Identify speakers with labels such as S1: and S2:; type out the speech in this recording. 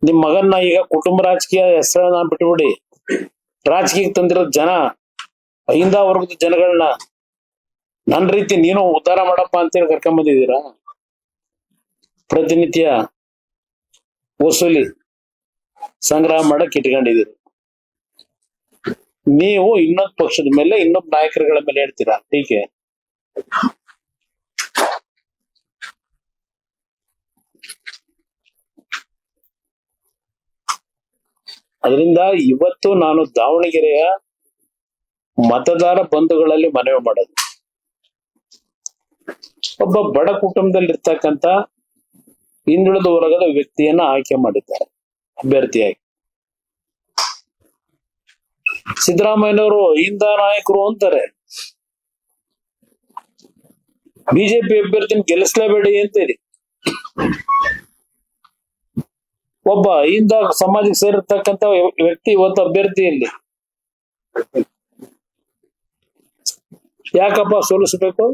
S1: ನಿಮ್ ಮಗನ್ನ ಈಗ ಕುಟುಂಬ ರಾಜಕೀಯ ಹೆಸರನ್ನ ಬಿಟ್ಬಿಡಿ, ರಾಜಕೀಯಕ್ಕೆ ತಂದಿರೋ ಜನ ಅಹಿಂದ ವರ್ಗದ ಜನಗಳನ್ನ ನನ್ ರೀತಿ ನೀನು ಉದ್ಧಾರ ಮಾಡಪ್ಪ ಅಂತೇಳಿ ಕರ್ಕೊಂಡ್ ಬಂದಿದ್ದೀರಾ. ಪ್ರತಿನಿತ್ಯ ವಸೂಲಿ ಸಂಗ್ರಹ ಮಾಡಕ್ ಇಟ್ಕೊಂಡಿದ್ದೀರಿ. ನೀವು ಇನ್ನೊಂದು ಪಕ್ಷದ ಮೇಲೆ ಇನ್ನೊಬ್ಬ ನಾಯಕರುಗಳ ಮೇಲೆ ಹೇಳ್ತೀರಾ ಟೀಕೆ. ಅದರಿಂದ ಇವತ್ತು ನಾನು ದಾವಣಗೆರೆಯ ಮತದಾರ ಬಂಧುಗಳಲ್ಲಿ ಮನವಿ ಮಾಡೋದು, ಒಬ್ಬ ಬಡ ಕುಟುಂಬದಲ್ಲಿ ಇರ್ತಕ್ಕಂತ ಹಿಂದುಳಿದ ವರ್ಗದ ವ್ಯಕ್ತಿಯನ್ನ ಆಯ್ಕೆ ಮಾಡಿದ್ದಾರೆ ಅಭ್ಯರ್ಥಿಯಾಗಿ. ಸಿದ್ದರಾಮಯ್ಯನವರು ಅಹಿಂದ ನಾಯಕರು ಅಂತಾರೆ, ಬಿಜೆಪಿ ಅಭ್ಯರ್ಥಿನ ಗೆಲ್ಲಿಸ್ಲೇಬೇಡಿ ಅಂತೇಳಿ. ಒಬ್ಬ ಅಹಿಂದ ಸಮಾಜಕ್ಕೆ ಸೇರಿರ್ತಕ್ಕಂಥ ವ್ಯಕ್ತಿ ಇವತ್ತು ಅಭ್ಯರ್ಥಿಯಲ್ಲಿ ಯಾಕಪ್ಪ ಸೋಲಿಸಬೇಕು?